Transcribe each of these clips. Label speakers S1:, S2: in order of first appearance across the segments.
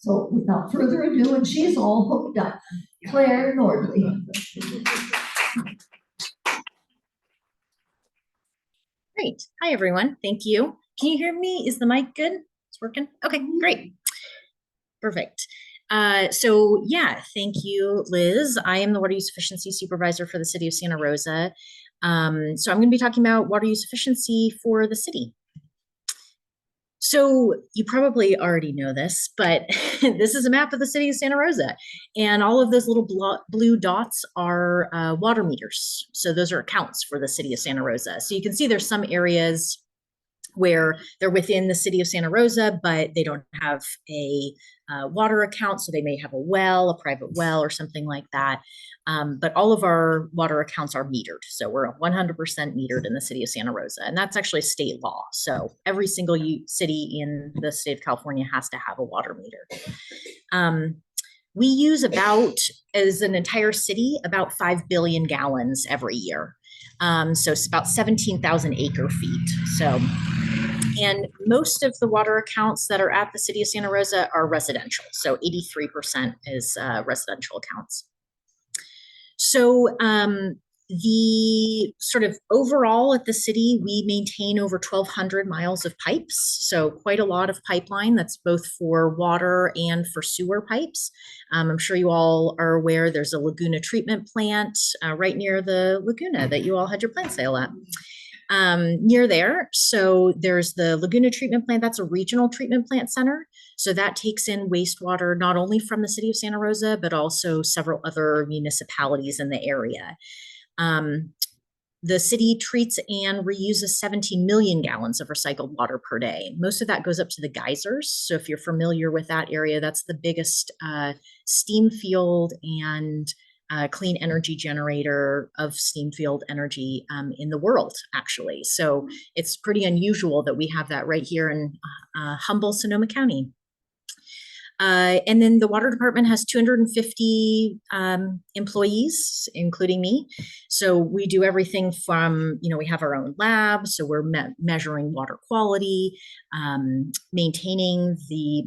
S1: So without further ado, and she's all hooked up, Claire Nordlie.
S2: Great. Hi, everyone. Thank you. Can you hear me? Is the mic good? It's working? Okay, great. Perfect. So yeah, thank you, Liz. I am the Water Use Efficiency Supervisor for the City of Santa Rosa. So I'm going to be talking about water use efficiency for the city. So you probably already know this, but this is a map of the City of Santa Rosa. And all of those little blue dots are water meters. So those are accounts for the City of Santa Rosa. So you can see there's some areas where they're within the City of Santa Rosa, but they don't have a water account. So they may have a well, a private well or something like that. But all of our water accounts are metered. So we're 100% metered in the City of Santa Rosa. And that's actually state law. So every single city in the state of California has to have a water meter. We use about, as an entire city, about 5 billion gallons every year. So it's about 17,000 acre feet. And most of the water accounts that are at the City of Santa Rosa are residential. So 83% is residential accounts. So the sort of overall at the city, we maintain over 1,200 miles of pipes. So quite a lot of pipeline that's both for water and for sewer pipes. I'm sure you all are aware there's a Laguna treatment plant right near the Laguna that you all had your plant sale at. Near there. So there's the Laguna treatment plant. That's a regional treatment plant center. So that takes in wastewater, not only from the City of Santa Rosa, but also several other municipalities in the area. The city treats and reuses 17 million gallons of recycled water per day. Most of that goes up to the geysers. So if you're familiar with that area, that's the biggest steam field and clean energy generator of steam field energy in the world, actually. So it's pretty unusual that we have that right here in humble Sonoma County. And then the water department has 250 employees, including me. So we do everything from, we have our own lab. So we're measuring water quality, maintaining the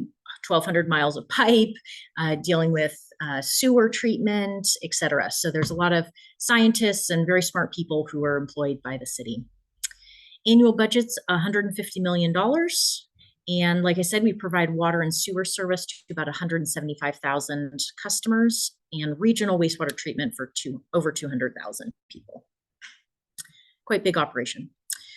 S2: 1,200 miles of pipe, dealing with sewer treatment, et cetera. So there's a lot of scientists and very smart people who are employed by the city. Annual budget's $150 million. And like I said, we provide water and sewer service to about 175,000 customers and regional wastewater treatment for over 200,000 people. Quite big operation.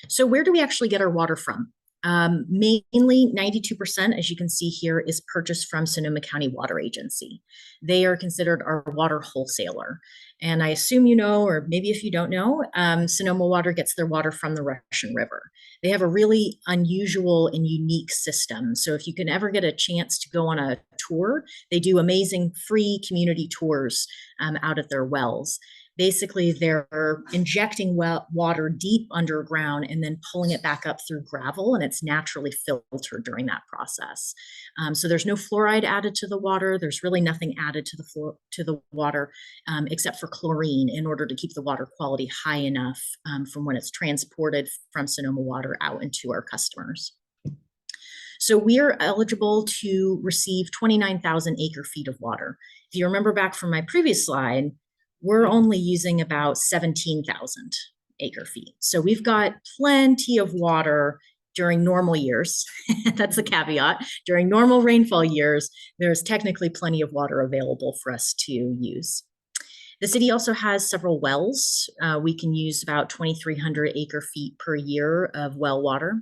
S2: So where do we actually get our water from? Mainly 92%, as you can see here, is purchased from Sonoma County Water Agency. They are considered our water wholesaler. And I assume you know, or maybe if you don't know, Sonoma Water gets their water from the Russian River. They have a really unusual and unique system. So if you can ever get a chance to go on a tour, they do amazing free community tours out at their wells. Basically, they're injecting water deep underground and then pulling it back up through gravel, and it's naturally filtered during that process. So there's no fluoride added to the water. There's really nothing added to the water except for chlorine in order to keep the water quality high enough from when it's transported from Sonoma Water out into our customers. So we are eligible to receive 29,000 acre feet of water. If you remember back from my previous slide, we're only using about 17,000 acre feet. So we've got plenty of water during normal years. That's a caveat. During normal rainfall years, there's technically plenty of water available for us to use. The city also has several wells. We can use about 2,300 acre feet per year of well water.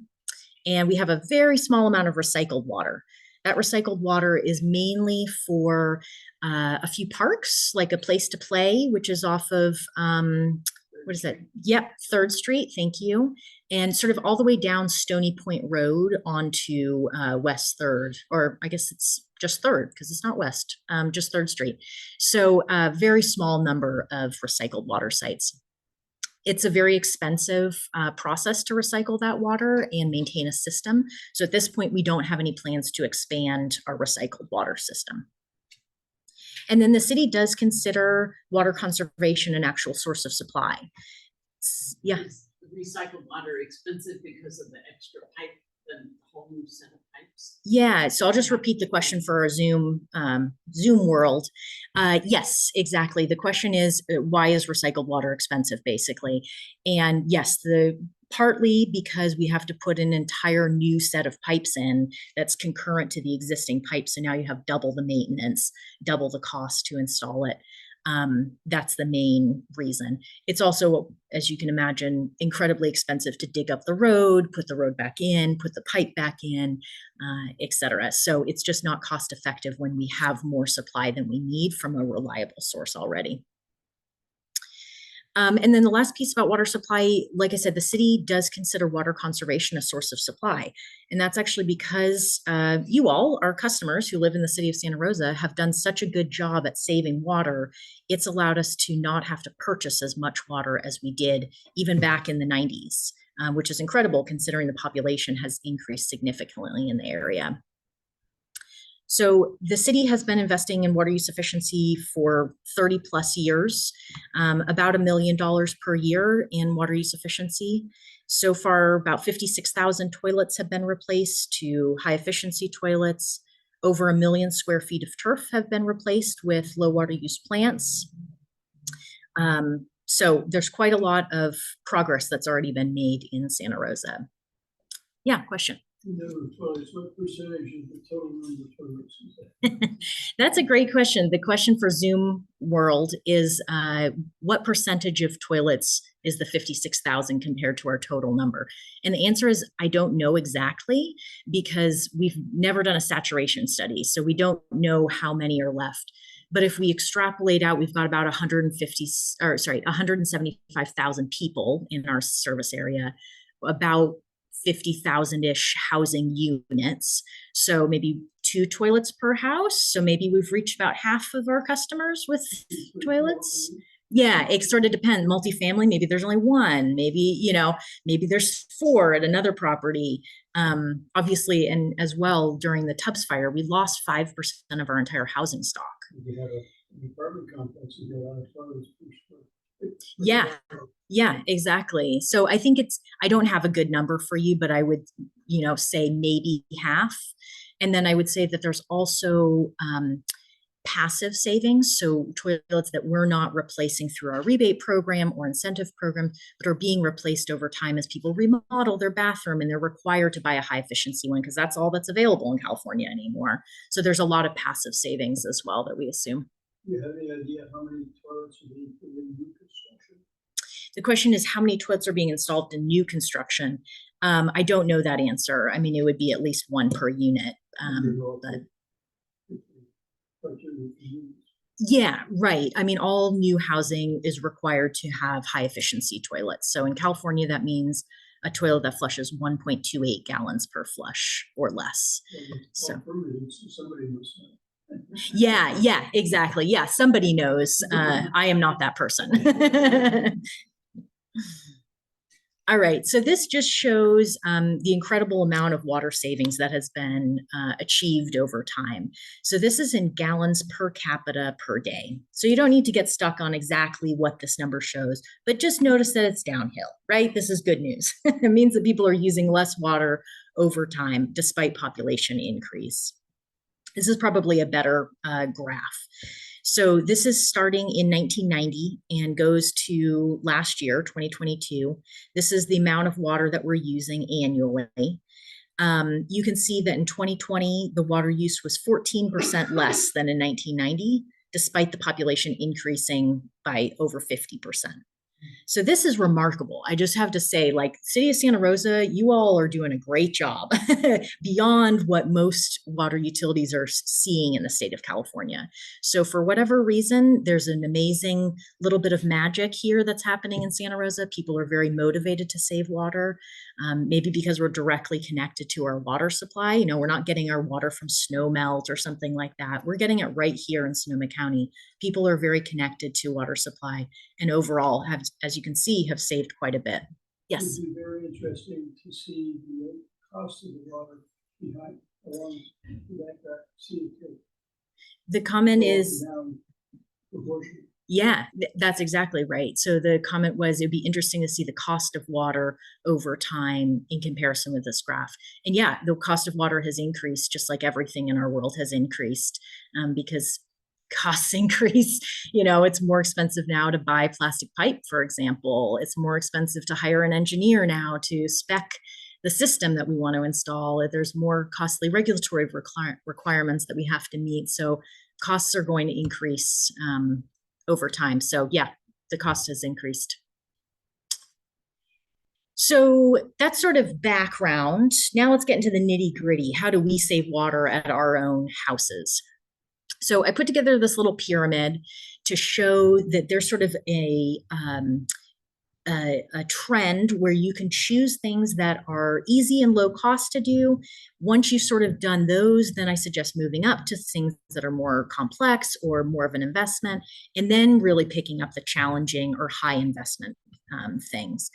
S2: And we have a very small amount of recycled water. That recycled water is mainly for a few parks, like a Place to Play, which is off of, what is that? Yep, 3rd Street, thank you. And sort of all the way down Stony Point Road onto West 3rd, or I guess it's just 3rd because it's not West, just 3rd Street. So a very small number of recycled water sites. It's a very expensive process to recycle that water and maintain a system. So at this point, we don't have any plans to expand our recycled water system. And then the city does consider water conservation an actual source of supply. Yeah.
S3: Is the recycled water expensive because of the extra pipe the whole new set of pipes?
S2: Yeah, so I'll just repeat the question for our Zoom world. Yes, exactly. The question is, why is recycled water expensive, basically? And yes, partly because we have to put an entire new set of pipes in that's concurrent to the existing pipes. So now you have double the maintenance, double the cost to install it. That's the main reason. It's also, as you can imagine, incredibly expensive to dig up the road, put the road back in, put the pipe back in, etc. So it's just not cost effective when we have more supply than we need from a reliable source already. And then the last piece about water supply, like I said, the city does consider water conservation a source of supply. And that's actually because you all, our customers who live in the city of Santa Rosa, have done such a good job at saving water. It's allowed us to not have to purchase as much water as we did even back in the 90s, which is incredible considering the population has increased significantly in the area. So the city has been investing in water use efficiency for 30 plus years, about $1 million per year in water use efficiency. So far, about 56,000 toilets have been replaced to high efficiency toilets. Over 1 million square feet of turf have been replaced with low water use plants. So there's quite a lot of progress that's already been made in Santa Rosa. Yeah, question.
S4: What percentage of the total number of toilets is that?
S2: That's a great question. The question for Zoom world is what percentage of toilets is the 56,000 compared to our total number? And the answer is I don't know exactly because we've never done a saturation study. So we don't know how many are left. But if we extrapolate out, we've got about 175,000 people in our service area, about 50,000-ish housing units. So maybe 2 toilets per house. So maybe we've reached about half of our customers with toilets. Yeah, it sort of depends. Multifamily, maybe there's only 1, maybe, maybe there's 4 at another property. Obviously, and as well, during the Tubbs fire, we lost 5% of our entire housing stock.
S4: We have an apartment complex and a lot of toilets per square.
S2: Yeah, exactly. So I think I don't have a good number for you, but I would, say maybe half. And then I would say that there's also passive savings. So toilets that we're not replacing through our rebate program or incentive program, but are being replaced over time as people remodel their bathroom and they're required to buy a high efficiency one because that's all that's available in California anymore. So there's a lot of passive savings as well that we assume.
S4: Do you have any idea how many toilets are being put in new construction?
S2: The question is how many toilets are being installed in new construction? I don't know that answer. I mean, it would be at least 1 per unit. Yeah, right. I mean, all new housing is required to have high efficiency toilets. So in California, that means a toilet that flushes 1.28 gallons per flush or less. So
S4: somebody must know.
S2: Yeah, exactly. Yeah, somebody knows. I am not that person. All right, so this just shows the incredible amount of water savings that has been achieved over time. So this is in gallons per capita per day. So you don't need to get stuck on exactly what this number shows, but just notice that it's downhill, right? This is good news. It means that people are using less water over time despite population increase. This is probably a better graph. So this is starting in 1990 and goes to last year, 2022. This is the amount of water that we're using annually. You can see that in 2020, the water use was 14% less than in 1990, despite the population increasing by over 50%. So this is remarkable. I just have to say, like, City of Santa Rosa, you all are doing a great job beyond what most water utilities are seeing in the state of California. So for whatever reason, there's an amazing little bit of magic here that's happening in Santa Rosa. People are very motivated to save water, maybe because we're directly connected to our water supply. We're not getting our water from snow melt or something like that. We're getting it right here in Sonoma County. People are very connected to water supply and overall have, as you can see, have saved quite a bit. Yes.
S4: It would be very interesting to see the cost of the water behind along that.
S2: The comment is, Yeah, that's exactly right. So the comment was it'd be interesting to see the cost of water over time in comparison with this graph. And yeah, the cost of water has increased just like everything in our world has increased because costs increase. You know, it's more expensive now to buy plastic pipe, for example. It's more expensive to hire an engineer now to spec the system that we want to install. There's more costly regulatory requirements that we have to meet. So costs are going to increase over time. So yeah, the cost has increased. So that's sort of background. Now let's get into the nitty gritty. How do we save water at our own houses? So I put together this little pyramid to show that there's sort of a trend where you can choose things that are easy and low cost to do. Once you've sort of done those, then I suggest moving up to things that are more complex or more of an investment, and then really picking up the challenging or high investment things.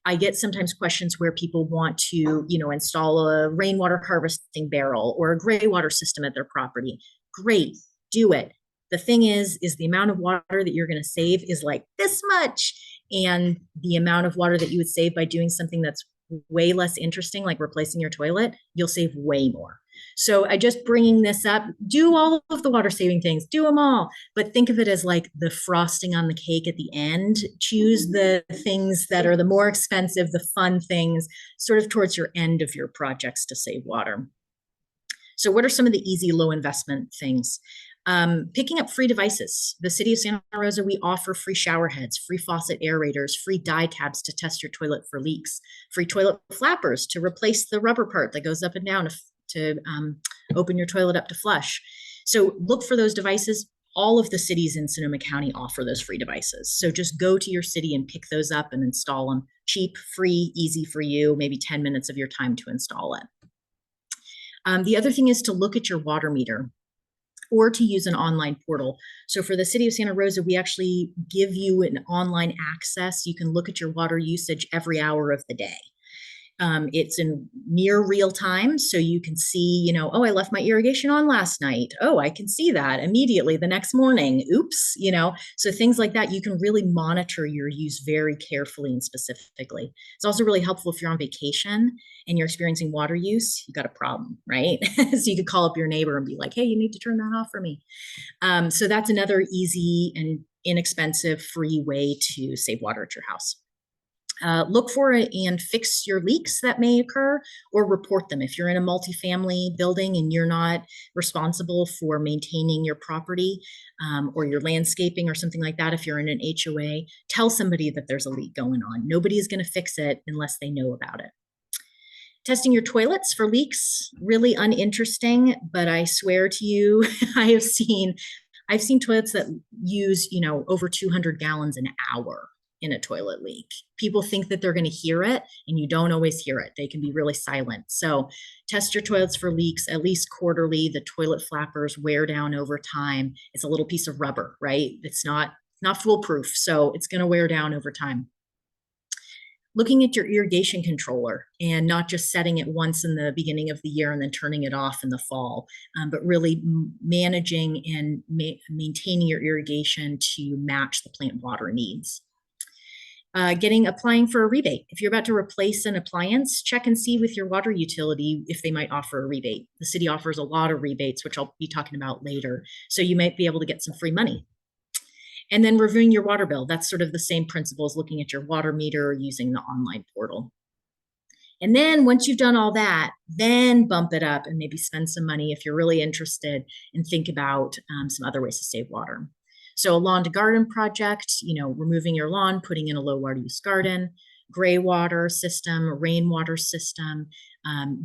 S2: I get sometimes questions where people want to, install a rainwater harvesting barrel or a gray water system at their property. Great, do it. The thing is the amount of water that you're going to save is like this much. And the amount of water that you would save by doing something that's way less interesting, like replacing your toilet, you'll save way more. So I just bringing this up, do all of the water saving things, do them all, but think of it as like the frosting on the cake at the end. Choose the things that are the more expensive, the fun things, sort of towards your end of your projects to save water. So what are some of the easy, low investment things? Picking up free devices. The City of Santa Rosa, we offer free shower heads, free faucet aerators, free dye tabs to test your toilet for leaks, free toilet flappers to replace the rubber part that goes up and down to open your toilet up to flush. So look for those devices. All of the cities in Sonoma County offer those free devices. So just go to your city and pick those up and install them. Cheap, free, easy for you, maybe 10 minutes of your time to install it. The other thing is to look at your water meter, or to use an online portal. So for the City of Santa Rosa, we actually give you an online access. You can look at your water usage every hour of the day. It's in near real time, so you can see, oh, I left my irrigation on last night. Oh, I can see that immediately the next morning. Oops, so things like that, you can really monitor your use very carefully and specifically. It's also really helpful if you're on vacation and you're experiencing water use, you got a problem, right? So you could call up your neighbor and be like, hey, you need to turn that off for me. So that's another easy and inexpensive, free way to save water at your house. Look for it and fix your leaks that may occur, or report them. If you're in a multifamily building and you're not responsible for maintaining your property or your landscaping or something like that, if you're in an HOA, tell somebody that there's a leak going on. Nobody is going to fix it unless they know about it. Testing your toilets for leaks, really uninteresting, but I swear to you, I've seen toilets that use, over 200 gallons an hour in a toilet leak. People think that they're going to hear it, and you don't always hear it. They can be really silent. So test your toilets for leaks at least quarterly. The toilet flappers wear down over time. It's a little piece of rubber, right? It's not foolproof, so it's going to wear down over time. Looking at your irrigation controller and not just setting it once in the beginning of the year and then turning it off in the fall, but really managing and maintaining your irrigation to match the plant water needs. Applying for a rebate. If you're about to replace an appliance, check and see with your water utility if they might offer a rebate. The city offers a lot of rebates, which I'll be talking about later. So you might be able to get some free money. And then reviewing your water bill. That's sort of the same principle as looking at your water meter or using the online portal. And then once you've done all that, then bump it up and maybe spend some money if you're really interested, and think about some other ways to save water. So a lawn to garden project, removing your lawn, putting in a low water use garden, gray water system, rainwater system,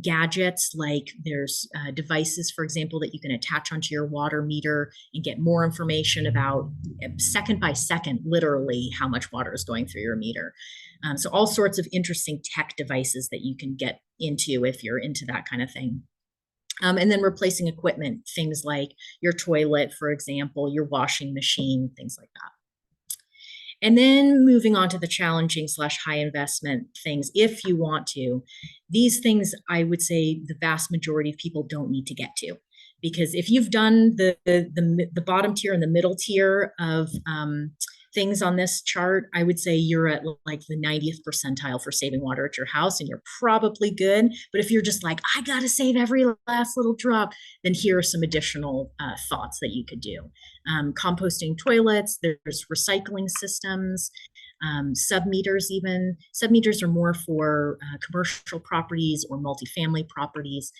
S2: gadgets like there's devices, for example, that you can attach onto your water meter and get more information about second by second, literally how much water is going through your meter. So all sorts of interesting tech devices that you can get into if you're into that kind of thing. And then replacing equipment, things like your toilet, for example, your washing machine, things like that. And then moving on to the challenging / high investment things, if you want to. These things, I would say the vast majority of people don't need to get to. Because if you've done the bottom tier and the middle tier of things on this chart, I would say you're at like the 90th percentile for saving water at your house, and you're probably good. But if you're just like, I got to save every last little drop, then here are some additional thoughts that you could do. Composting toilets, there's recycling systems, sub-meters even. Sub-meters are more for commercial properties or multifamily properties,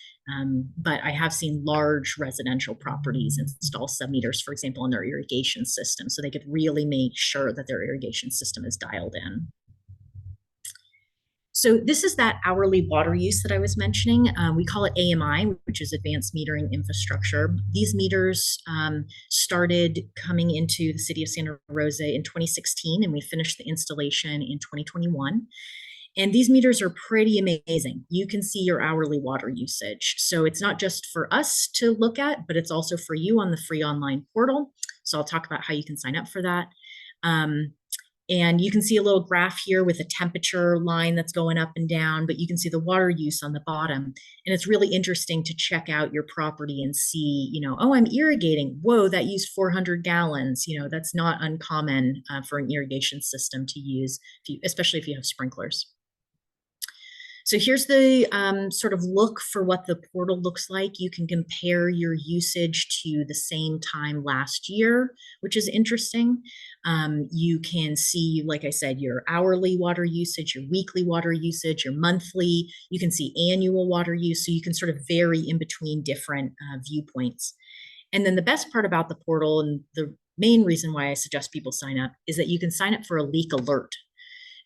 S2: but I have seen large residential properties install sub-meters, for example, on their irrigation system, so they could really make sure that their irrigation system is dialed in. So this is that hourly water use that I was mentioning. We call it AMI, which is Advanced Metering Infrastructure. These meters started coming into the City of Santa Rosa in 2016, and we finished the installation in 2021. And these meters are pretty amazing. You can see your hourly water usage. So it's not just for us to look at, but it's also for you on the free online portal. So I'll talk about how you can sign up for that. And you can see a little graph here with a temperature line that's going up and down, but you can see the water use on the bottom. And it's really interesting to check out your property and see, oh, I'm irrigating. Whoa, that used 400 gallons. That's not uncommon for an irrigation system to use, especially if you have sprinklers. So here's the sort of look for what the portal looks like. You can compare your usage to the same time last year, which is interesting. You can see, like I said, your hourly water usage, your weekly water usage, your monthly. You can see annual water use. So you can sort of vary in between different viewpoints. And then the best part about the portal, and the main reason why I suggest people sign up, is that you can sign up for a leak alert.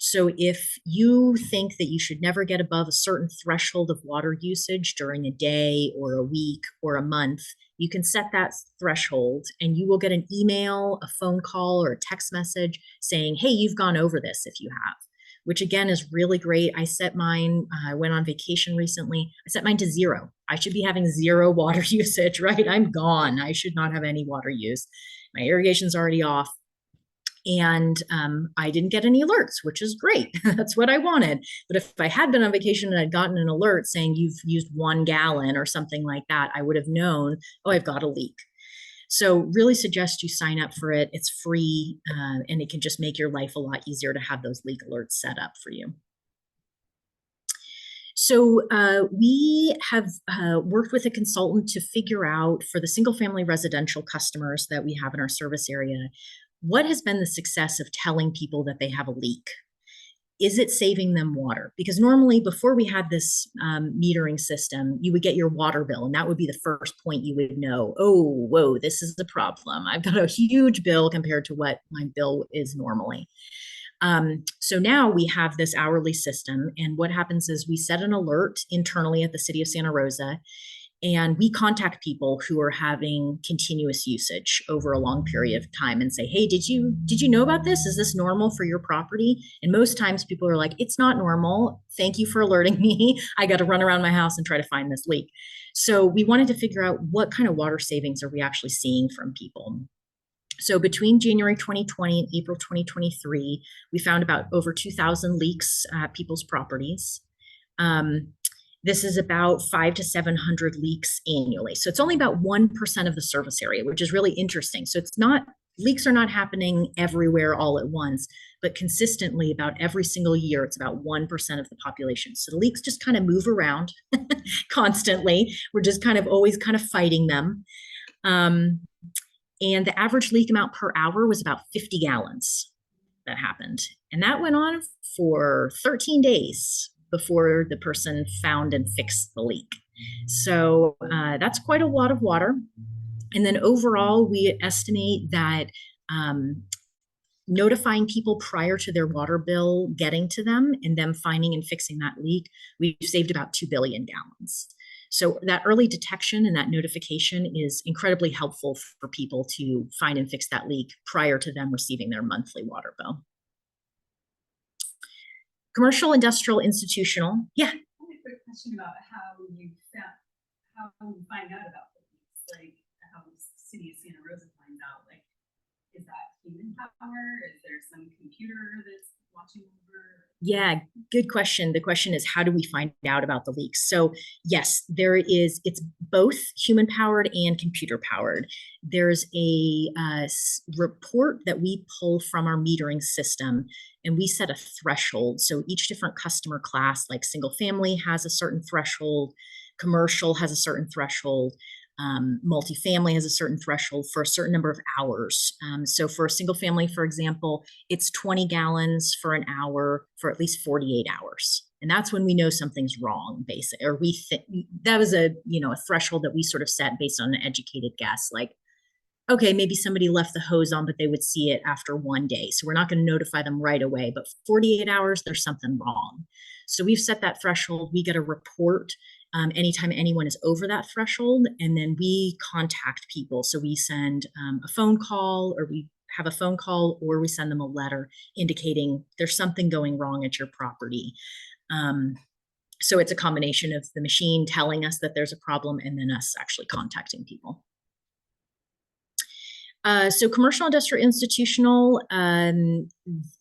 S2: So if you think that you should never get above a certain threshold of water usage during a day or a week or a month, you can set that threshold and you will get an email, a phone call, or a text message saying, hey, you've gone over this if you have, which again is really great. I set mine, I went on vacation recently. I set mine to 0. I should be having 0 water usage, right? I'm gone. I should not have any water use. My irrigation's already off. And I didn't get any alerts, which is great. That's what I wanted. But if I had been on vacation and I'd gotten an alert saying you've used 1 gallon or something like that, I would have known, oh, I've got a leak. So really suggest you sign up for it. It's free, and it can just make your life a lot easier to have those leak alerts set up for you. So we have worked with a consultant to figure out, for the single family residential customers that we have in our service area, what has been the success of telling people that they have a leak? Is it saving them water? Because normally before we had this metering system, you would get your water bill, and that would be the first point you would know, oh, whoa, this is the problem. I've got a huge bill compared to what my bill is normally. So now we have this hourly system, and what happens is we set an alert internally at the City of Santa Rosa, and we contact people who are having continuous usage over a long period of time and say, hey, did you know about this? Is this normal for your property? And most times people are like, it's not normal. Thank you for alerting me. I got to run around my house and try to find this leak. So we wanted to figure out what kind of water savings are we actually seeing from people. So between January 2020 and April 2023, we found about over 2,000 leaks at people's properties. This is about 500 to 700 leaks annually. So it's only about 1% of the service area, which is really interesting. So it's not, leaks are not happening everywhere all at once, but consistently about every single year, it's about 1% of the population. So the leaks just kind of move around constantly. We're just kind of always kind of fighting them. And the average leak amount per hour was about 50 gallons that happened. And that went on for 13 days before the person found and fixed the leak. So that's quite a lot of water. And then overall, we estimate that notifying people prior to their water bill getting to them and them finding and fixing that leak, we've saved about 2 billion gallons. So that early detection and that notification is incredibly helpful for people to find and fix that leak prior to them receiving their monthly water bill. Commercial, industrial, institutional. Yeah.
S3: I have a quick question about how you find out about the leaks, like how the City of Santa Rosa finds out. Like, is that human power? Is there some computer that's watching over?
S2: Yeah, good question. The question is, how do we find out about the leaks? So yes, it's both human powered and computer powered. There's a report that we pull from our metering system, and we set a threshold. So each different customer class, like single family has a certain threshold, commercial has a certain threshold, multifamily has a certain threshold for a certain number of hours. So for a single family, for example, it's 20 gallons for an hour for at least 48 hours. And that's when we know something's wrong, basically, or we think that was a threshold that we sort of set based on an educated guess. Like, okay, maybe somebody left the hose on, but they would see it after 1 day. So we're not going to notify them right away, but 48 hours, there's something wrong. So we've set that threshold. We get a report anytime anyone is over that threshold, and then we contact people. So we send a phone call, or we have a phone call, or we send them a letter indicating there's something going wrong at your property. So it's a combination of the machine telling us that there's a problem and then us actually contacting people. So commercial, industrial, institutional,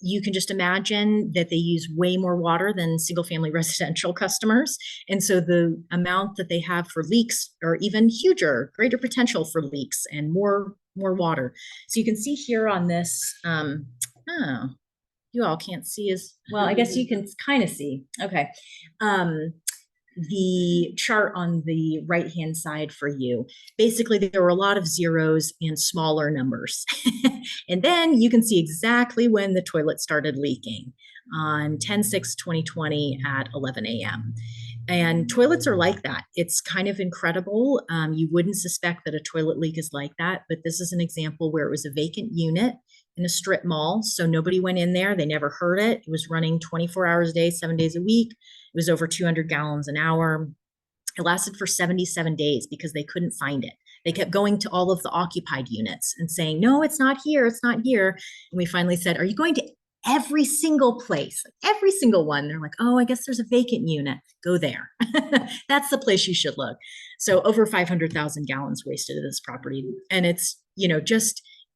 S2: you can just imagine that they use way more water than single family residential customers. And so the amount that they have for leaks are even huger, greater potential for leaks and more water. So you can see here on this, you all can't see as well. I guess you can kind of see. Okay. The chart on the right-hand side for you, basically there were a lot of zeros and smaller numbers. And then you can see exactly when the toilet started leaking on 10/6/2020 at 11 a.m. And toilets are like that. It's kind of incredible. You wouldn't suspect that a toilet leak is like that, but this is an example where it was a vacant unit in a strip mall. So nobody went in there. They never heard it. It was running 24 hours a day, 7 days a week. It was over 200 gallons an hour. It lasted for 77 days because they couldn't find it. They kept going to all of the occupied units and saying, no, it's not here. It's not here. And we finally said, are you going to every single place, every single one? They're like, oh, I guess there's a vacant unit. Go there. That's the place you should look. So over 500,000 gallons wasted at this property. And it's,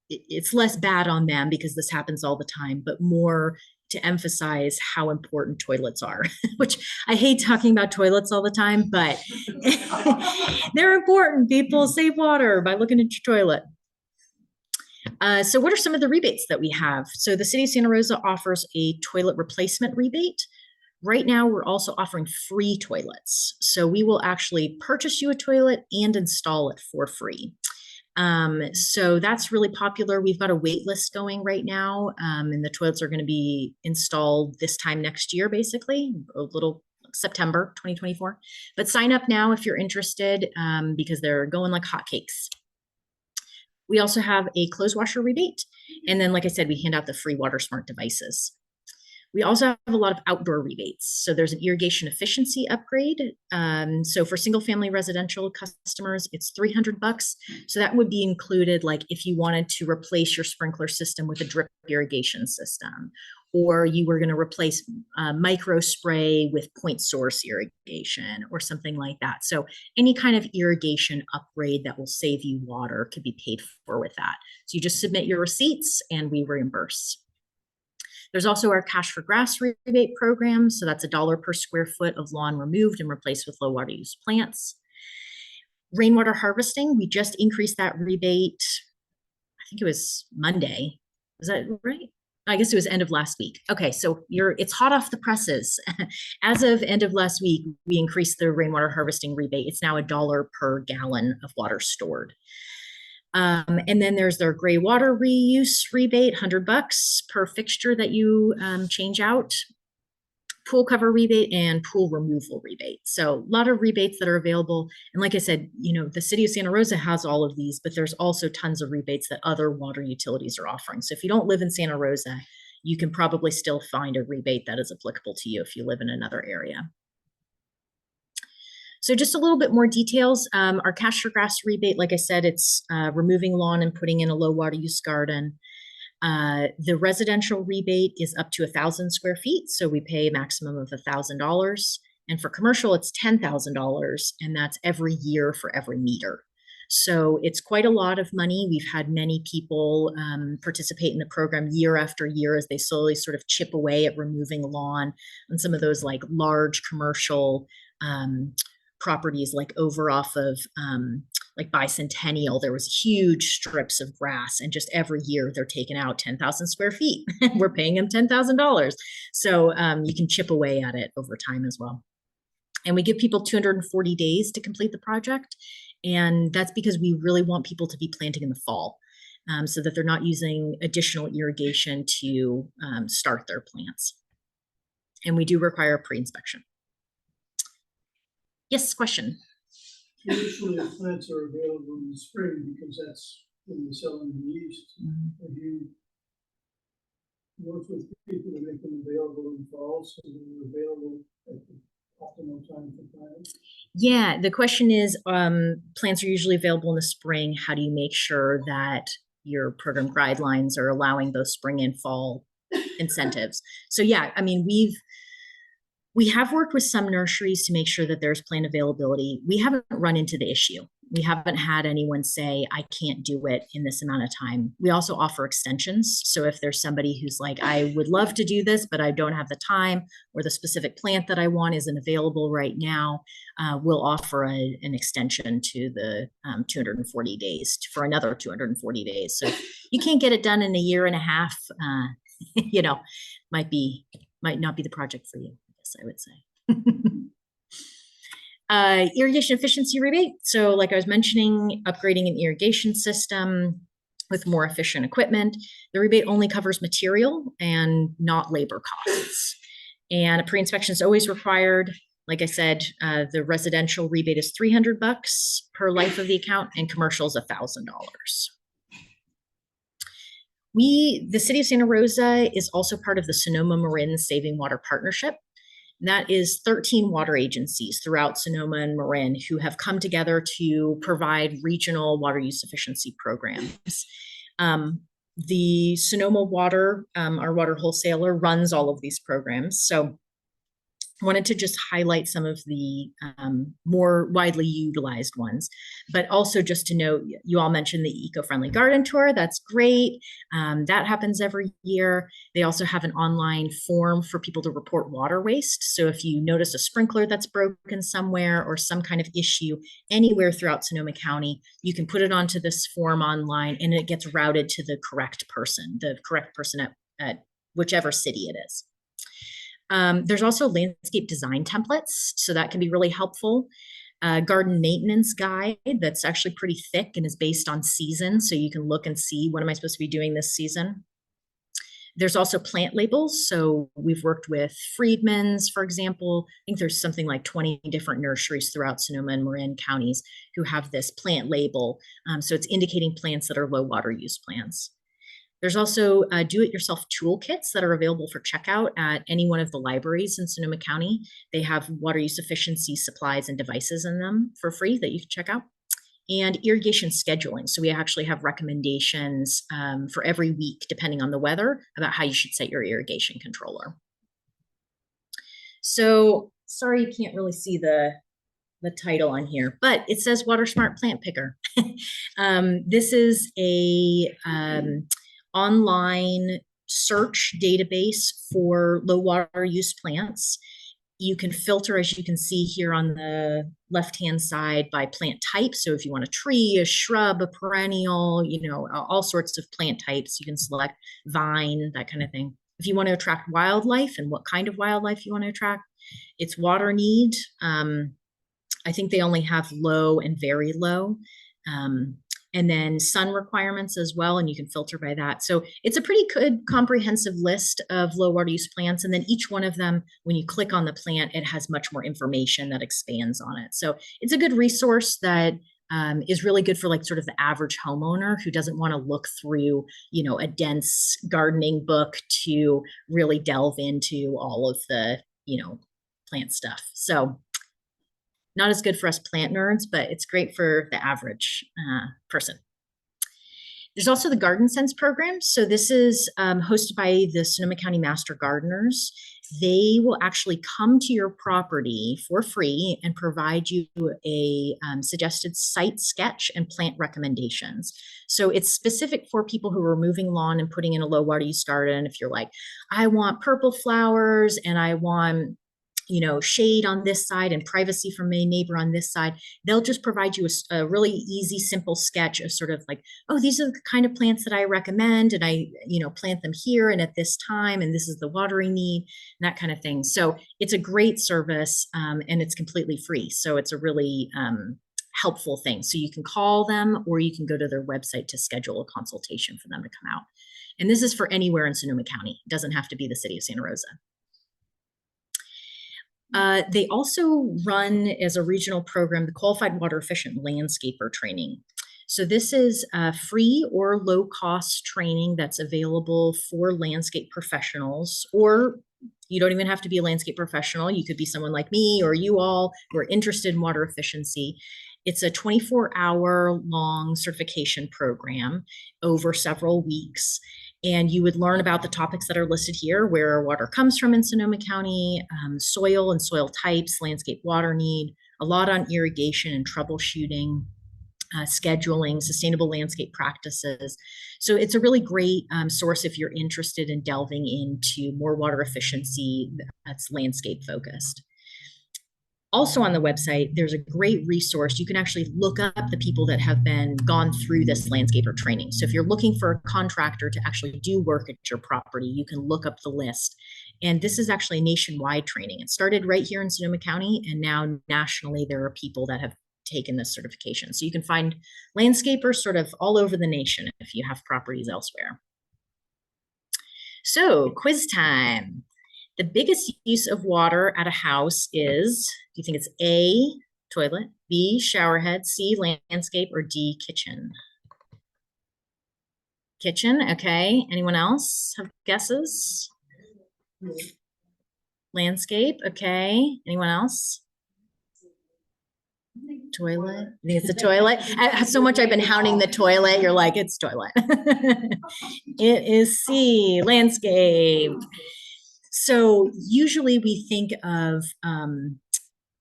S2: it's less bad on them because this happens all the time, but more to emphasize how important toilets are, which I hate talking about toilets all the time, but they're important. People save water by looking at your toilet. So what are some of the rebates that we have? So the City of Santa Rosa offers a toilet replacement rebate. Right now, we're also offering free toilets. So we will actually purchase you a toilet and install it for free. So that's really popular. We've got a wait list going right now, and the toilets are going to be installed this time next year, basically, a little September 2024. But sign up now if you're interested, because they're going like hotcakes. We also have a clothes washer rebate. And then, like I said, we hand out the free Water Smart devices. We also have a lot of outdoor rebates. So there's an irrigation efficiency upgrade. So for single family residential customers, it's $300. So that would be included, like if you wanted to replace your sprinkler system with a drip irrigation system, or you were going to replace micro spray with point source irrigation or something like that. So any kind of irrigation upgrade that will save you water could be paid for with that. So you just submit your receipts and we reimburse. There's also our Cash for Grass rebate program. So that's $1 per square foot of lawn removed and replaced with low water use plants. Rainwater harvesting, we just increased that rebate. I think it was Monday. Is that right? I guess it was end of last week. Okay, so it's hot off the presses. As of end of last week, we increased the rainwater harvesting rebate. It's now $1 per gallon of water stored. And then there's their gray water reuse rebate, $100 per fixture that you change out, pool cover rebate, and pool removal rebate. So a lot of rebates that are available. And like I said, the City of Santa Rosa has all of these, but there's also tons of rebates that other water utilities are offering. So if you don't live in Santa Rosa, you can probably still find a rebate that is applicable to you if you live in another area. So just a little bit more details. Our Cash for Grass rebate, like I said, it's removing lawn and putting in a low water use garden. The residential rebate is up to 1,000 square feet. So we pay a maximum of $1,000. And for commercial, it's $10,000. And that's every year for every meter. So it's quite a lot of money. We've had many people participate in the program year after year as they slowly sort of chip away at removing lawn on some of those like large commercial properties, like over off of like Bicentennial. There was huge strips of grass, and just every year they're taking out 10,000 square feet. We're paying them $10,000. So you can chip away at it over time as well. And we give people 240 days to complete the project. And that's because we really want people to be planting in the fall so that they're not using additional irrigation to start their plants. And we do require a pre-inspection. Yes, question.
S4: Usually the plants are available in the spring because that's when you sell them in the east. Have you worked with people to make them available in the fall so they're available at the optimal time for planting?
S2: Yeah, the question is, plants are usually available in the spring. How do you make sure that your program guidelines are allowing those spring and fall incentives? So yeah, I mean, we have worked with some nurseries to make sure that there's plant availability. We haven't run into the issue. We haven't had anyone say, I can't do it in this amount of time. We also offer extensions. So if there's somebody who's like, I would love to do this, but I don't have the time, or the specific plant that I want isn't available right now, we'll offer an extension to the 240 days for another 240 days. So if you can't get it done in a year and a half, you know, might not be the project for you, I guess I would say. Irrigation efficiency rebate. So like I was mentioning, upgrading an irrigation system with more efficient equipment. The rebate only covers material and not labor costs. And a pre-inspection is always required. Like I said, the residential rebate is $300 per life of the account, and commercial is $1,000. The City of Santa Rosa is also part of the Sonoma Marin Saving Water Partnership. And that is 13 water agencies throughout Sonoma and Marin who have come together to provide regional water use efficiency programs. The Sonoma Water, our water wholesaler, runs all of these programs. So I wanted to just highlight some of the more widely utilized ones, but also just to note, you all mentioned the eco-friendly garden tour. That's great. That happens every year. They also have an online form for people to report water waste. So if you notice a sprinkler that's broken somewhere or some kind of issue anywhere throughout Sonoma County, you can put it onto this form online and it gets routed to the correct person at whichever city it is. There's also landscape design templates, so that can be really helpful. Garden maintenance guide that's actually pretty thick and is based on season, so you can look and see, what am I supposed to be doing this season? There's also plant labels. So we've worked with Friedman's, for example. I think there's something like 20 different nurseries throughout Sonoma and Marin counties who have this plant label. So it's indicating plants that are low water use plants. There's also do-it-yourself toolkits that are available for checkout at any one of the libraries in Sonoma County. They have water use efficiency supplies and devices in them for free that you can check out. And irrigation scheduling. So we actually have recommendations for every week, depending on the weather, about how you should set your irrigation controller. So sorry you can't really see the title on here, but it says Water Smart Plant Picker. This is a online search database for low water use plants. You can filter, as you can see here on the left-hand side, by plant type. So if you want a tree, a shrub, a perennial, you know, all sorts of plant types, you can select vine, that kind of thing. If you want to attract wildlife and what kind of wildlife you want to attract, it's water need. I think they only have low and very low. And then sun requirements as well, and you can filter by that. So it's a pretty good comprehensive list of low water use plants. And then each one of them, when you click on the plant, it has much more information that expands on it. So it's a good resource that is really good for like sort of the average homeowner who doesn't want to look through, you know, a dense gardening book to really delve into all of the, you know, plant stuff. So not as good for us plant nerds, but it's great for the average person. There's also the Garden Sense program. So this is hosted by the Sonoma County Master Gardeners. They will actually come to your property for free and provide you a suggested site sketch and plant recommendations. So it's specific for people who are moving lawn and putting in a low water use garden. If you're like, I want purple flowers and I want, you know, shade on this side and privacy from my neighbor on this side, they'll just provide you a really easy, simple sketch of sort of like, oh, these are the kind of plants that I recommend, and I, you know, plant them here and at this time, and this is the watering need, and that kind of thing. So it's a great service, and it's completely free. So it's a really helpful thing. So you can call them or you can go to their website to schedule a consultation for them to come out. And this is for anywhere in Sonoma County. It doesn't have to be the City of Santa Rosa. They also run as a regional program the Qualified Water Efficient Landscaper Training. So this is free or low cost training that's available for landscape professionals, or you don't even have to be a landscape professional. You could be someone like me or you all who are interested in water efficiency. It's a 24-hour long certification program over several weeks. And you would learn about the topics that are listed here, where water comes from in Sonoma County, soil and soil types, landscape water need, a lot on irrigation and troubleshooting, scheduling, sustainable landscape practices. So it's a really great source if you're interested in delving into more water efficiency that's landscape focused. Also on the website, there's a great resource. You can actually look up the people that have gone through this landscaper training. So if you're looking for a contractor to actually do work at your property, you can look up the list. And this is actually a nationwide training. It started right here in Sonoma County, and now nationally there are people that have taken this certification. So you can find landscapers sort of all over the nation if you have properties elsewhere. So quiz time. The biggest use of water at a house is, do you think it's A, toilet, B, shower head, C, landscape, or D, kitchen? Kitchen, okay. Anyone else have guesses? Landscape, okay. Anyone else? Toilet? I think it's the toilet. So much I've been hounding the toilet. You're like, it's toilet. It is C, landscape. So usually we think of,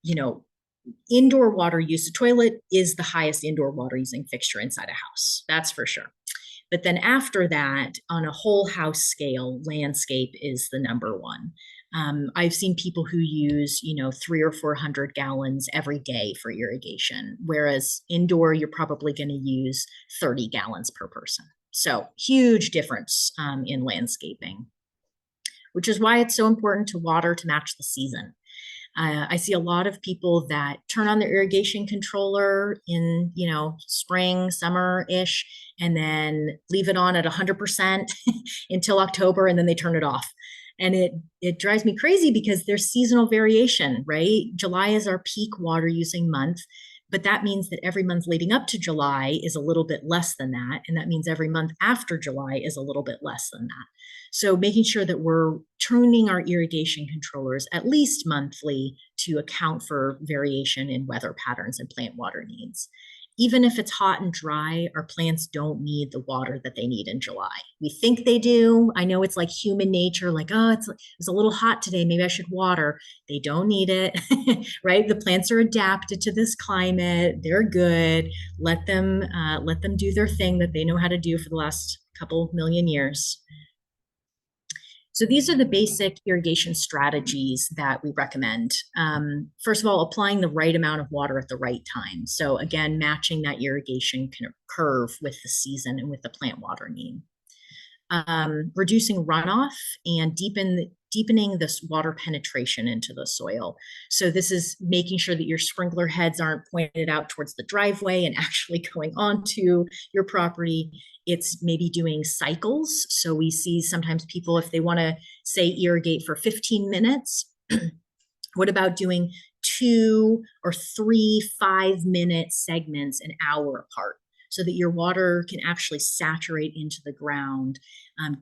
S2: you know, indoor water use. The toilet is the highest indoor water using fixture inside a house. That's for sure. But then after that, on a whole house scale, landscape is the number one. I've seen people who use, you know, 300 or 400 gallons every day for irrigation, whereas indoor, you're probably going to use 30 gallons per person. So huge difference in landscaping, which is why it's so important to water to match the season. I see a lot of people that turn on their irrigation controller in, you know, spring, summer-ish, and then leave it on at 100% until October, and then they turn it off. And it drives me crazy because there's seasonal variation, right? July is our peak water using month, but that means that every month leading up to July is a little bit less than that. And that means every month after July is a little bit less than that. So making sure that we're tuning our irrigation controllers at least monthly to account for variation in weather patterns and plant water needs. Even if it's hot and dry, our plants don't need the water that they need in July. We think they do. I know it's like human nature, like, oh, it's a little hot today, maybe I should water. They don't need it, right? The plants are adapted to this climate. They're good. Let them do their thing that they know how to do for the last couple million years. So these are the basic irrigation strategies that we recommend. First of all, applying the right amount of water at the right time. So again, matching that irrigation curve with the season and with the plant water need. Reducing runoff and deepening this water penetration into the soil. So this is making sure that your sprinkler heads aren't pointed out towards the driveway and actually going onto your property. It's maybe doing cycles. So we see sometimes people, if they want to say irrigate for 15 minutes, what about doing 2 or 3 5-minute segments an hour apart, so that your water can actually saturate into the ground,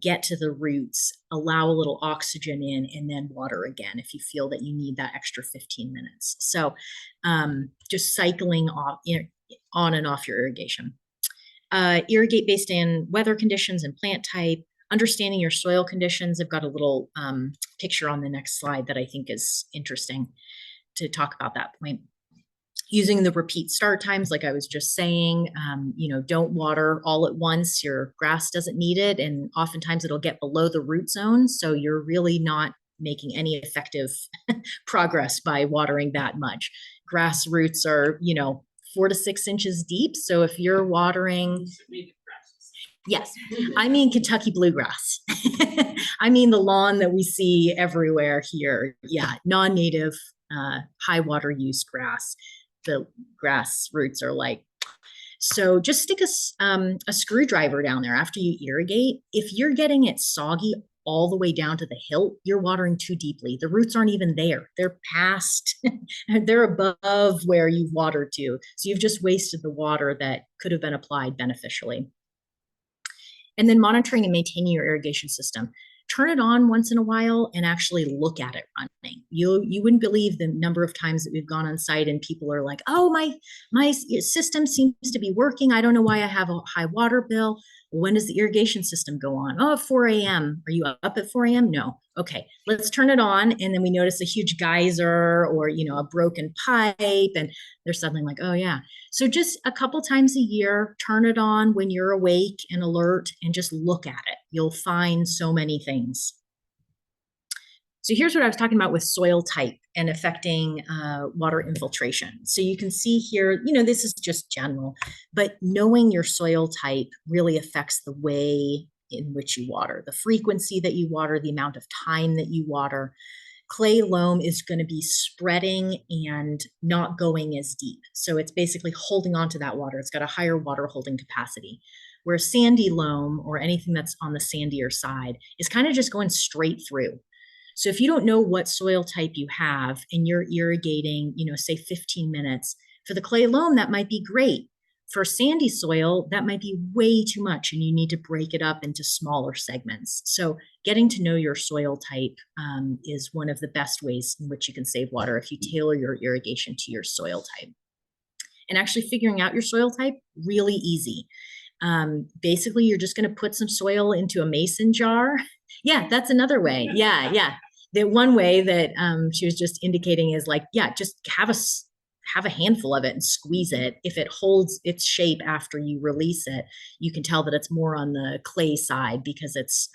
S2: get to the roots, allow a little oxygen in, and then water again if you feel that you need that extra 15 minutes. So just cycling off, on and off your irrigation. Irrigate based on weather conditions and plant type. Understanding your soil conditions. I've got a little picture on the next slide that I think is interesting to talk about that point. Using the repeat start times, like I was just saying, don't water all at once. Your grass doesn't need it. And oftentimes it'll get below the root zone. So you're really not making any effective progress by watering that much. Grass roots are, 4 to 6 inches deep. So if you're watering, yes, I mean Kentucky bluegrass. I mean the lawn that we see everywhere here. Yeah, non-native, high water use grass. The grass roots are like, so just stick a screwdriver down there after you irrigate. If you're getting it soggy all the way down to the hilt, you're watering too deeply. The roots aren't even there. They're past, they're above where you've watered to. So you've just wasted the water that could have been applied beneficially. And then monitoring and maintaining your irrigation system. Turn it on once in a while and actually look at it running. You wouldn't believe the number of times that we've gone on site and people are like, oh, my system seems to be working. I don't know why I have a high water bill. When does the irrigation system go on? Oh, at 4 a.m. Are you up at 4 a.m.? No. Okay, let's turn it on. And then we notice a huge geyser or, a broken pipe. And they're suddenly like, oh yeah. So just a couple times a year, turn it on when you're awake and alert and just look at it. You'll find so many things. So here's what I was talking about with soil type and affecting water infiltration. So you can see here, this is just general, but knowing your soil type really affects the way in which you water, the frequency that you water, the amount of time that you water. Clay loam is going to be spreading and not going as deep. So it's basically holding on to that water. It's got a higher water holding capacity. Where sandy loam or anything that's on the sandier side is kind of just going straight through. So if you don't know what soil type you have and you're irrigating, say 15 minutes, for the clay loam, that might be great. For sandy soil, that might be way too much and you need to break it up into smaller segments. So getting to know your soil type is one of the best ways in which you can save water if you tailor your irrigation to your soil type. And actually figuring out your soil type, really easy. Basically, you're just going to put some soil into a mason jar. Yeah, that's another way. Yeah. The one way that she was just indicating is like, just have a handful of it and squeeze it. If it holds its shape after you release it, you can tell that it's more on the clay side because it's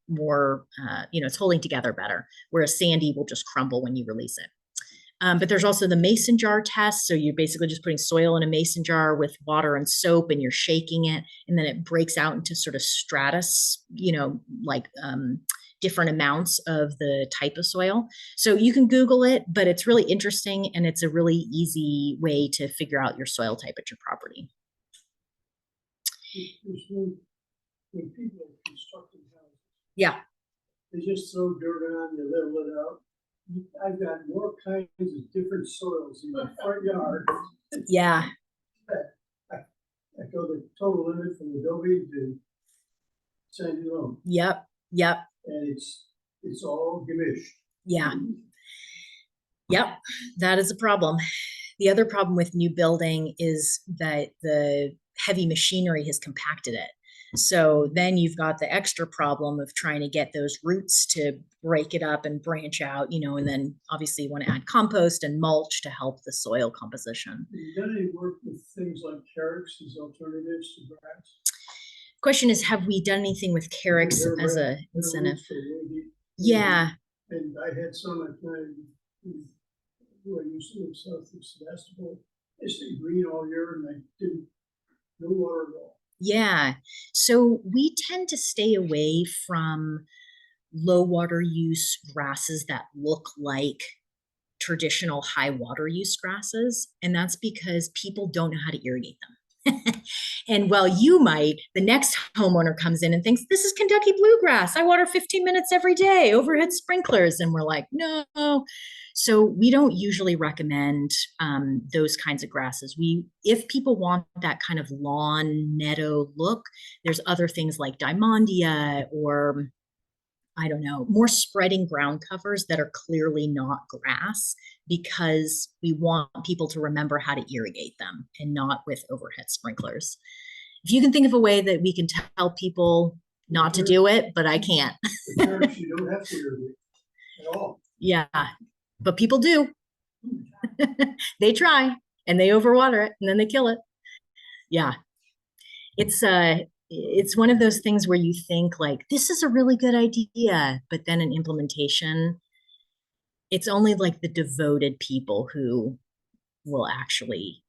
S2: more, it's holding together better, whereas sandy will just crumble when you release it. But there's also the mason jar test. So you're basically just putting soil in a mason jar with water and soap and you're shaking it and then it breaks out into sort of stratus, different amounts of the type of soil. So you can Google it, but it's really interesting and it's a really easy way to figure out your soil type at your property.
S4: When people are constructing houses.
S2: Yeah.
S4: They just throw dirt on, they level it out. I've got more kinds of different soils in my front yard.
S2: Yeah.
S4: I go the total limit from adobe to sandy loam.
S2: Yep.
S4: And it's all gemisch.
S2: Yeah. Yep. That is a problem. The other problem with new building is that the heavy machinery has compacted it. So then you've got the extra problem of trying to get those roots to break it up and branch out, and then obviously you want to add compost and mulch to help the soil composition.
S4: Have you done any work with things like carex as alternatives to grass?
S2: Question is, have we done anything with carex as an incentive? Yeah.
S4: And I had some I planted who I used to live south of Sebastopol. They stayed green all year and I didn't, no water at all.
S2: Yeah. So we tend to stay away from low water use grasses that look like traditional high water use grasses. And that's because people don't know how to irrigate them. And while you might, the next homeowner comes in and thinks, this is Kentucky bluegrass. I water 15 minutes every day, overhead sprinklers. And we're like, no. So we don't usually recommend those kinds of grasses. If people want that kind of lawn meadow look, there's other things like Diamondia or I don't know, more spreading ground covers that are clearly not grass because we want people to remember how to irrigate them and not with overhead sprinklers. if you can think of a way that we can tell people not to do it, but I can't.
S4: The terms you don't have to irrigate at all.
S2: Yeah, but people do. They try and they overwater it and then they kill it. Yeah. It's one of those things where you think like, this is a really good idea, but then in implementation, it's only like the devoted people who will actually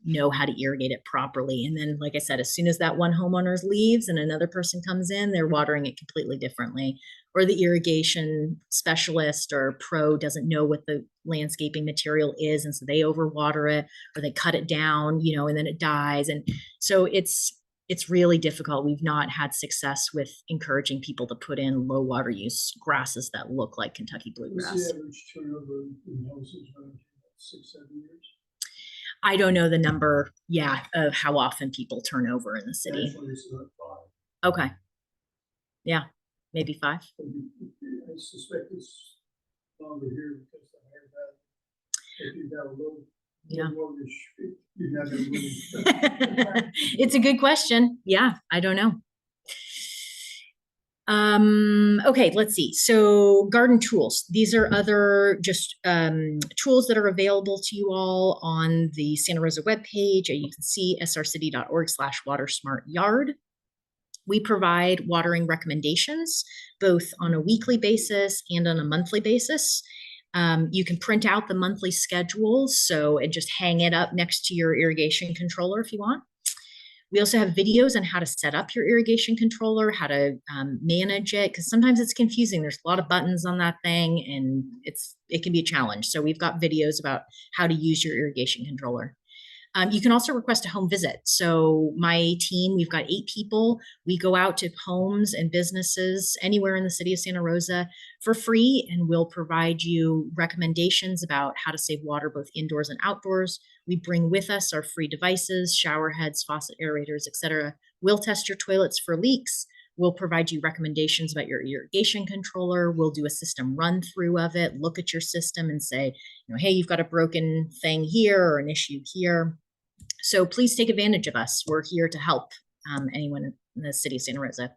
S2: know how to irrigate it properly. And then, like I said, as soon as that one homeowner leaves and another person comes in, they're watering it completely differently. Or the irrigation specialist or pro doesn't know what the landscaping material is. And so they overwater it or they cut it down, you know, and then it dies. And so it's really difficult. We've not had success with encouraging people to put in low water use grasses that look like Kentucky
S4: What's
S2: bluegrass.
S4: the average turnover in houses around 6-7 years?
S2: I don't know the number, of how often people turn over in the city.
S4: Actually, it's not 5.
S2: Okay. Yeah, maybe 5.
S4: I suspect it's longer here because the higher value. If you've got a low mortgage, you're not gonna move.
S2: It's a good question. Yeah, I don't know. Okay, let's see. So garden tools. These are other just tools that are available to you all on the Santa Rosa webpage. You can see srcity.org/watersmartyard. We provide watering recommendations, both on a weekly basis and on a monthly basis. You can print out the monthly schedules, and just hang it up next to your irrigation controller if you want. We also have videos on how to set up your irrigation controller, how to manage it, because sometimes it's confusing. There's a lot of buttons on that thing, and it can be a challenge. So we've got videos about how to use your irrigation controller. You can also request a home visit. So my team, we've got 8 people. We go out to homes and businesses anywhere in the city of Santa Rosa for free, and we'll provide you recommendations about how to save water both indoors and outdoors. We bring with us our free devices, shower heads, faucet aerators, etc. We'll test your toilets for leaks. We'll provide you recommendations about your irrigation controller. We'll do a system run through of it, look at your system and say, hey, you've got a broken thing here or an issue here. So please take advantage of us. We're here to help anyone in the city of Santa Rosa.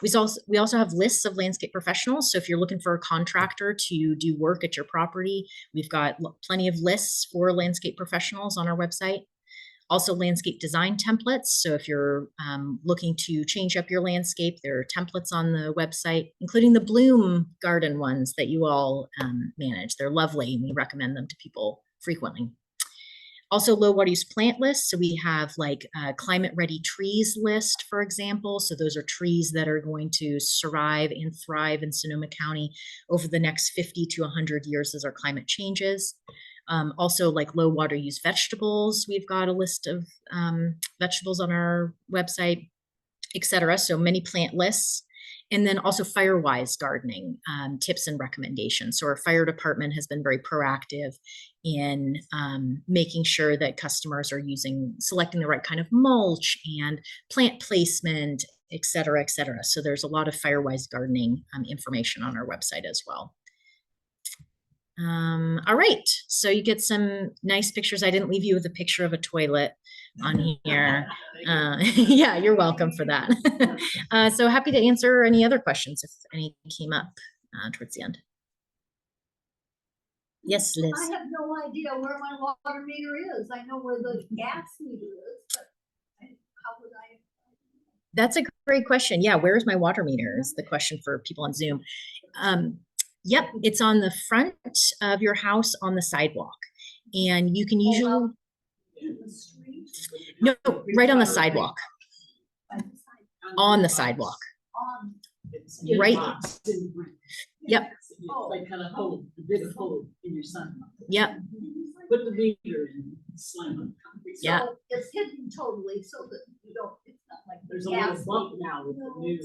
S2: We also have lists of landscape professionals. So if you're looking for a contractor to do work at your property, we've got plenty of lists for landscape professionals on our website. Also landscape design templates. So if you're looking to change up your landscape, there are templates on the website, including the bloom garden ones that you all manage. They're lovely and we recommend them to people frequently. Also low water use plant lists. So we have like a climate ready trees list, for example. So those are trees that are going to survive and thrive in Sonoma County over the next 50 to 100 years as our climate changes. Also like low water use vegetables. We've got a list of vegetables on our website, etc. So many plant lists. And then also fire-wise gardening tips and recommendations. So our fire department has been very proactive in making sure that customers are selecting the right kind of mulch and plant placement, et cetera, et cetera. So there's a lot of fire-wise gardening information on our website as well. All right, so you get some nice pictures. I didn't leave you with a picture of a toilet on here. Yeah, you're welcome for that. So happy to answer any other questions if any came up towards the end. Yes, Liz.
S1: I have no idea where my water meter is. I know where the gas meter is, but how would I?
S2: That's a great question. Yeah, where's my water meter is the question for people on Zoom. Yep, it's on the front of your house on the sidewalk. And you can usually... No, right on the sidewalk. On the sidewalk. Right. Yep.
S5: Like kind of hold, a big hole in your sun.
S2: Yep.
S5: Put the meter in, slam on concrete.
S2: Yeah.
S1: So it's hidden totally so that you don't, it's not like.
S5: There's a little bump now with the new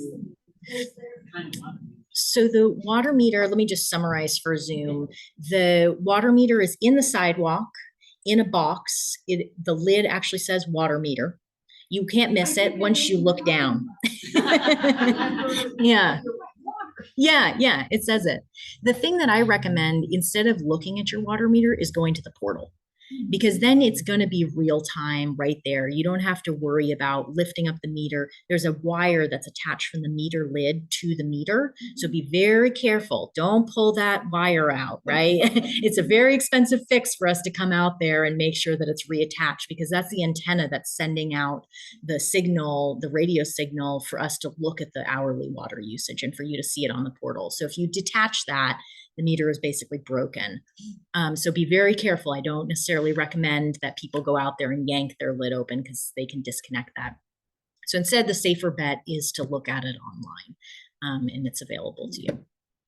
S5: kind of water.
S2: So the water meter, let me just summarize for Zoom. The water meter is in the sidewalk, in a box. The lid actually says water meter. You can't miss it once you look down. Yeah. Yeah, it says it. The thing that I recommend instead of looking at your water meter is going to the portal. because then it's going to be real time right there. You don't have to worry about lifting up the meter. There's a wire that's attached from the meter lid to the meter. So be very careful. Don't pull that wire out, right? It's a very expensive fix for us to come out there and make sure that it's reattached, because that's the antenna that's sending out the signal, the radio signal, for us to look at the hourly water usage and for you to see it on the portal. So if you detach that, the meter is basically broken. So be very careful. I don't necessarily recommend that people go out there and yank their lid open, because they can disconnect that. So instead, the safer bet is to look at it online, and it's available to you.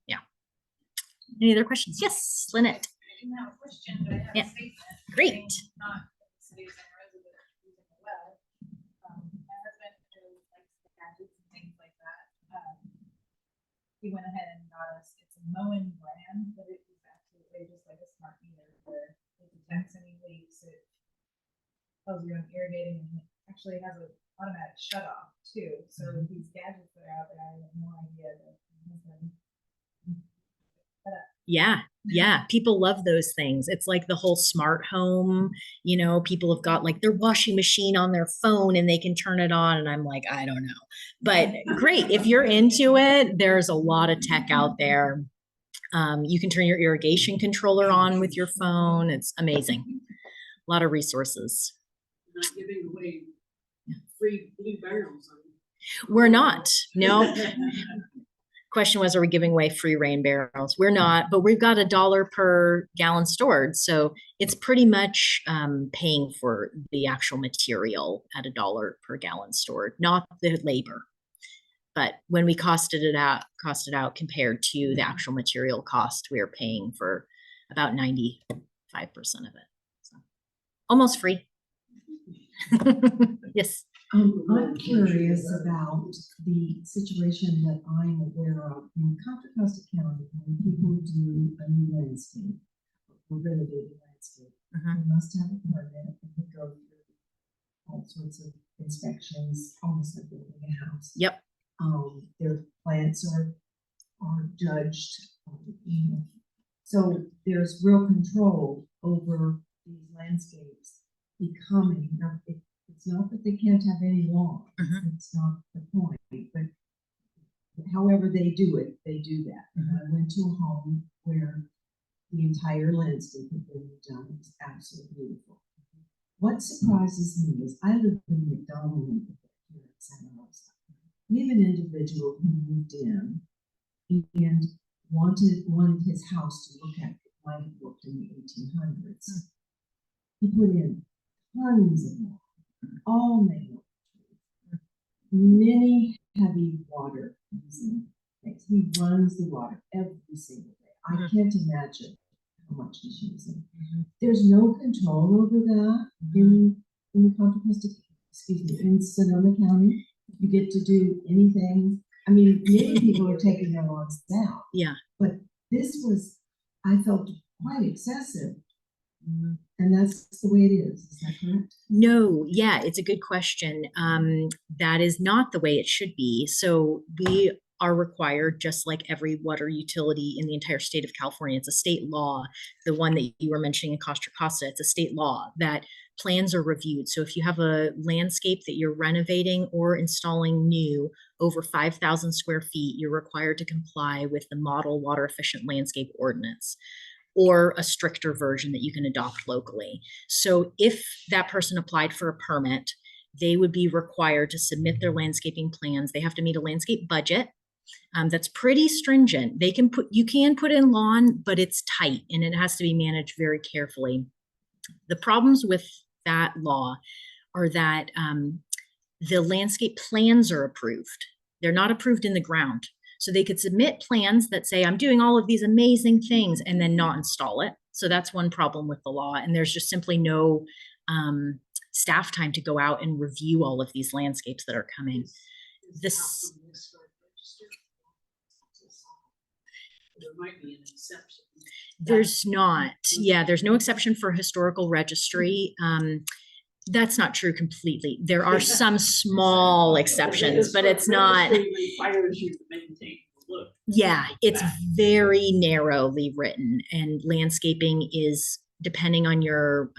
S2: Yeah. Any other questions? Yes, Lynette.
S3: I didn't have a question, but I have
S2: Yeah.
S3: a statement.
S2: Great.
S3: Not the City of Santa Rosa, but using the web. My husband really likes the gadgets and things like that. He went ahead and got us, it's a Moen brand, but it is absolutely just like a smart meter where it detects any leaks. It tells you I'm irrigating, and it actually has an automatic shut off too. So these gadgets that are out there, I have no idea that my husband.
S2: Yeah. People love those things. It's like the whole smart home, people have got like their washing machine on their phone and they can turn it on. And I'm like, I don't know, but great. If you're into it, there's a lot of tech out there. You can turn your irrigation controller on with your phone. It's amazing. A lot of resources.
S5: Not giving away free blue barrels.
S2: We're not. No. Question was, are we giving away free rain barrels? We're not, but we've got $1 per gallon stored. So it's pretty much paying for the actual material at $1 per gallon stored, not the labor. But when we costed it out compared to the actual material cost, we are paying for about 95% of it. So almost free. Yes.
S6: I'm curious about the situation that I'm aware of in Contra Costa County when people do a new landscape or renovating landscape. They must have a permit and they go through all sorts of inspections, almost like building a house.
S2: Yep.
S6: Their plants are judged, so there's real control over these landscapes becoming. It's not that they can't have any lawn. It's not the point, but however they do it, they do that. And I went to a home where the entire landscape had been done. It was absolutely beautiful. What surprises me is I live in McDonald here in Santa Rosa. We have an individual who moved in and wanted his house to look at like it looked in the 1800s. He put in tons of water, all mango trees, many heavy water using things. He runs the water every single day. I can't imagine how much he's using. There's no control over that in the Contra Costa, in Sonoma County. You get to do anything. I mean, many people are taking their lawns down.
S2: Yeah.
S6: But this was, I felt, quite excessive. And that's the way it is. Is that correct?
S2: No, yeah, it's a good question. That is not the way it should be. So we are required, just like every water utility in the entire state of California, it's a state law. The one that you were mentioning in Contra Costa, it's a state law that plans are reviewed. So if you have a landscape that you're renovating or installing new over 5,000 square feet, you're required to comply with the model water efficient landscape ordinance, or a stricter version that you can adopt locally. So if that person applied for a permit, they would be required to submit their landscaping plans. They have to meet a landscape budget. That's pretty stringent. You can put in lawn, but it's tight and it has to be managed very carefully. The problems with that law are that the landscape plans are approved. They're not approved in the ground. So they could submit plans that say, I'm doing all of these amazing things, and then not install it. So that's one problem with the law. And there's just simply no staff time to go out and review all of these landscapes that are coming.
S5: There might be an exception.
S2: There's not. Yeah, there's no exception for historical registry. That's not true completely. There are some small exceptions, but it's not.
S5: Requires you to maintain the look.
S2: Yeah, it's very narrowly written, and landscaping is depending on your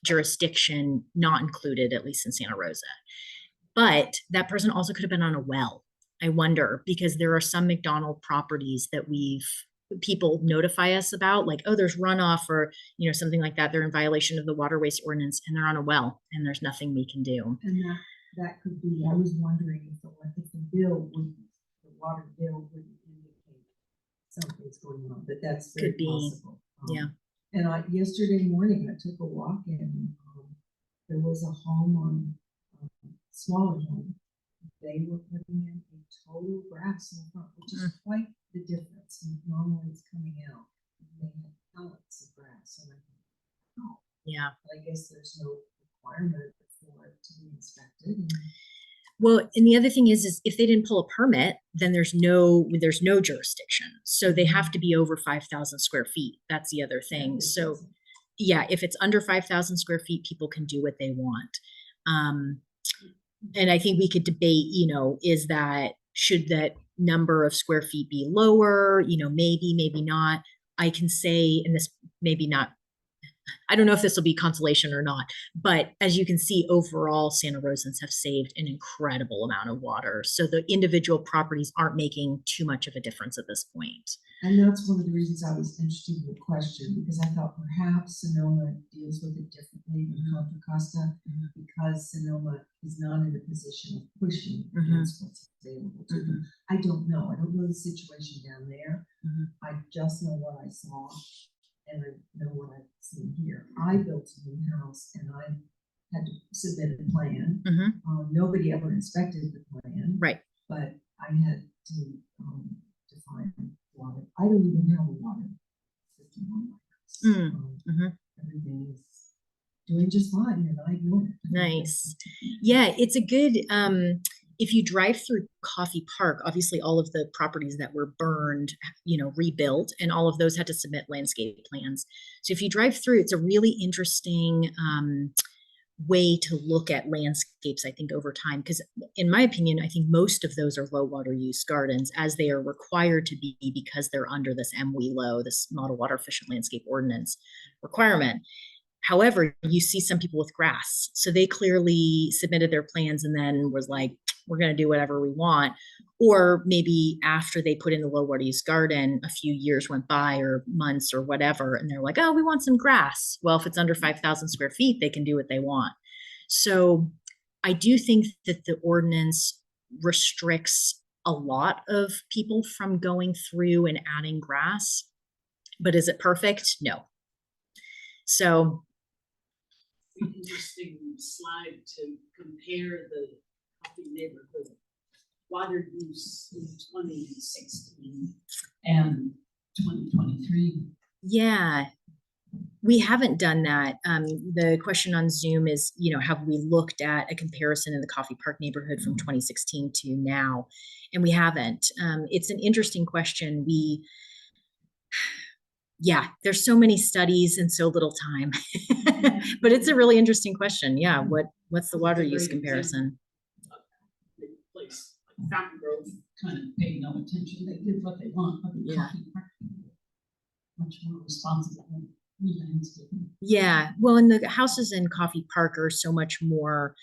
S2: jurisdiction, not included, at least in Santa Rosa. But that person also could have been on a well. I wonder, because there are some McDonald properties that people notify us about, like, oh, there's runoff or, something like that. They're in violation of the water waste ordinance and they're on a well and there's nothing we can do.
S6: And that could be, I was wondering if the water bill would indicate something's going on, but that's very
S2: Could be,
S6: possible.
S2: yeah.
S6: And yesterday morning, I took a walk and there was a home on smaller home. They were putting in a total grass in the front, which is quite the difference. Normally it's coming out. They had pellets of grass. And I thought, oh,
S2: Yeah.
S6: I guess there's no requirement for it to be inspected.
S2: Well, and the other thing is if they didn't pull a permit, then there's no jurisdiction. So they have to be over 5,000 square feet. That's the other thing. So yeah, if it's under 5,000 square feet, people can do what they want. And I think we could debate, should that number of square feet be lower? Maybe not. I can say, and this maybe not, I don't know if this will be consolation or not, but as you can see, overall, Santa Rosans have saved an incredible amount of water. So the individual properties aren't making too much of a difference at this point.
S6: And that's one of the reasons I was interested in the question, because I thought perhaps Sonoma deals with it differently than Contra Costa, because Sonoma is not in a position of pushing against what's available to them. I don't know. I don't know the situation down there. I just know what I saw, and I know what I've seen here. I built a new house, and I had to submit a plan. Nobody ever inspected the plan,
S2: Right?
S6: But I had to define water. I don't even have a water system on my house. Everything is doing just fine, and I know it.
S2: Nice. Yeah, it's a good, if you drive through Coffee Park, obviously all of the properties that were burned, rebuilt, and all of those had to submit landscape plans. So if you drive through, it's a really interesting way to look at landscapes, I think, over time, because in my opinion, I think most of those are low water use gardens, as they are required to be because they're under this MWLO, this Model Water Efficient Landscape Ordinance requirement. However, you see some people with grass. So they clearly submitted their plans and then was like, we're going to do whatever we want. Or maybe after they put in the low water use garden, a few years went by or months or whatever, and they're like, oh, we want some grass. Well, if it's under 5,000 square feet, they can do what they want. So I do think that the ordinance restricts a lot of people from going through and adding grass. But is it perfect? No. So
S5: interesting slide to compare the Coffee neighborhood water use in 2016 and 2023.
S2: yeah, we haven't done that. The question on Zoom is, have we looked at a comparison in the Coffee Park neighborhood from 2016 to now? And we haven't. It's an interesting question. Yeah, there's so many studies and so little time, but it's a really interesting question. Yeah, what's the water use comparison?
S5: Place like Fountain Grove kind of paid no attention. They did what they want, but the Coffee Park much more responsible than landscaping.
S2: Yeah, well, and the houses in Coffee Park are so much more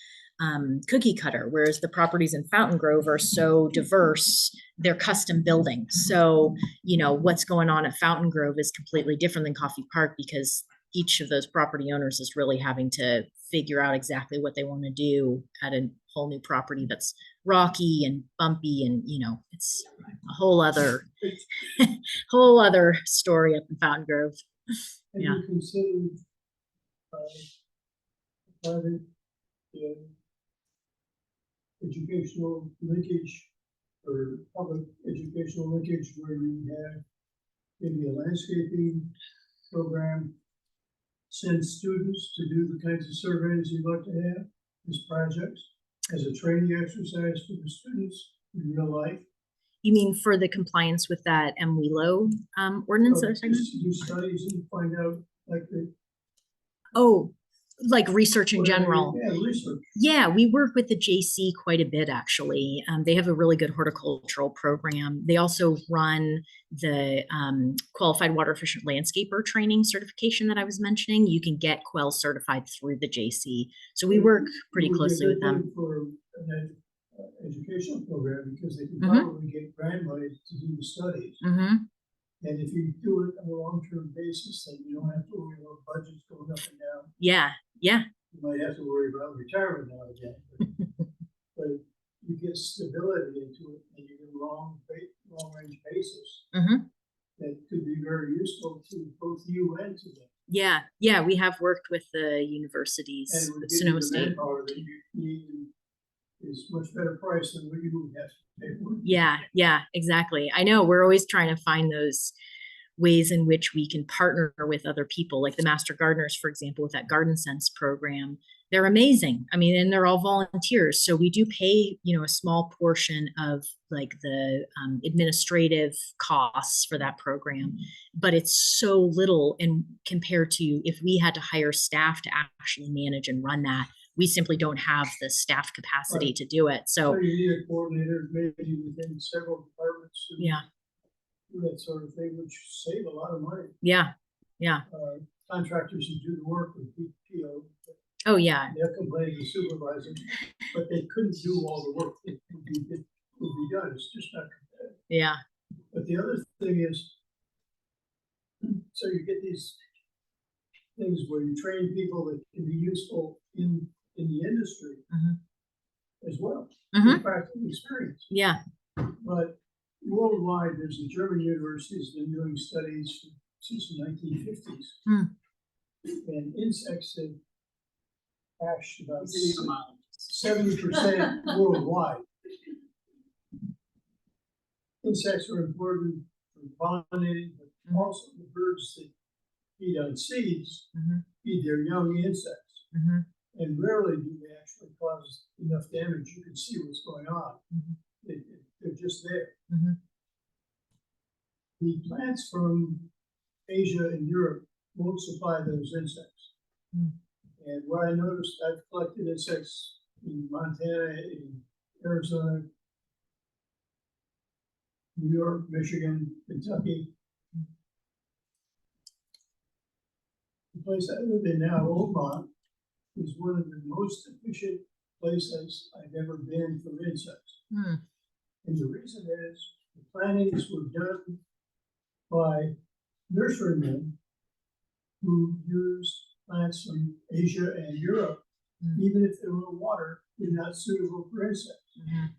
S2: cookie cutter, whereas the properties in Fountain Grove are so diverse. They're custom building. So, what's going on at Fountain Grove is completely different than Coffee Park, because each of those property owners is really having to figure out exactly what they want to do at a whole new property that's rocky and bumpy, and it's a whole other story up in Fountain Grove.
S4: Have
S2: Yeah.
S4: you considered private educational linkage or public educational linkage, where you have maybe a landscaping program, send students to do the kinds of surveys you'd like to have as projects, as a training exercise for the students in real life?
S2: You mean for the compliance with that MWLO ordinance?
S4: Just to do studies and find out, like the
S2: Oh, like research in general.
S4: Yeah, research.
S2: Yeah, we work with the JC quite a bit, actually. They have a really good horticultural program. They also run the Qualified Water Efficient Landscaper training certification that I was mentioning. You can get Quell certified through the JC. So we work pretty
S4: It would be a
S2: closely with
S4: good
S2: them.
S4: thing for an educational program, because they can
S2: Mhm.
S4: probably get grant money to do the studies.
S2: Hmm.
S4: And if you do it on a long-term basis, then you don't have to worry about budgets going up and down.
S2: Yeah, yeah,
S4: You might have to worry about retirement now again, but you get stability into it, and you get long-range basis
S2: hmm
S4: that could be very useful to both you and to them.
S2: yeah, yeah. We have worked with the
S4: And
S2: universities,
S4: it would give
S2: Sonoma
S4: you the
S2: State.
S4: manpower that you need, is much better price than what you would have to pay for.
S2: Yeah, yeah, exactly. I know we're always trying to find those ways in which we can partner with other people, like the Master Gardeners, for example, with that Garden Sense program. They're amazing. I mean, and they're all volunteers. So we do pay, a small portion of like the administrative costs for that program, but it's so little. And compared to if we had to hire staff to actually manage and run that, we simply don't have the staff capacity
S4: Right.
S2: to do it.
S4: So
S2: So
S4: you need a coordinator, maybe within several departments. Who
S2: yeah,
S4: do that sort of thing, which save a lot of money.
S2: yeah, yeah.
S4: Contractors who do the work with PO,
S2: Oh yeah,
S4: they're complaining to supervisor, but they couldn't do all the work that would be done. It's just not competitive.
S2: yeah.
S4: But the other thing is, so you get these things where you train people that can be useful in the industry
S2: Mhm.
S4: as well,
S2: Mhm.
S4: with practical experience.
S2: Yeah.
S4: But worldwide, there's a German university that's been doing studies since the 1950s.
S2: Hmm.
S4: And insects have crashed about
S5: He's an entomologist.
S4: 70% worldwide. Insects are important for pollinating, but also the birds that feed on seeds
S2: Mhm.
S4: feed their young insects.
S2: Mhm.
S4: And rarely do they actually cause enough damage you can see what's going on.
S2: Mhm.
S4: They're just there.
S2: Mhm.
S4: The plants from Asia and Europe won't supply those insects.
S2: Mm.
S4: And what I noticed, I've collected insects in Montana, in Arizona, New York, Michigan, Kentucky. The place I live in now, Oakmont, is one of the most efficient places I've ever been for insects.
S2: Hmm.
S4: And the reason is the plantings were done by nurserymen who used plants from Asia and Europe,
S2: Mm.
S4: even if they were water, they're not suitable for insects.
S2: Mhm.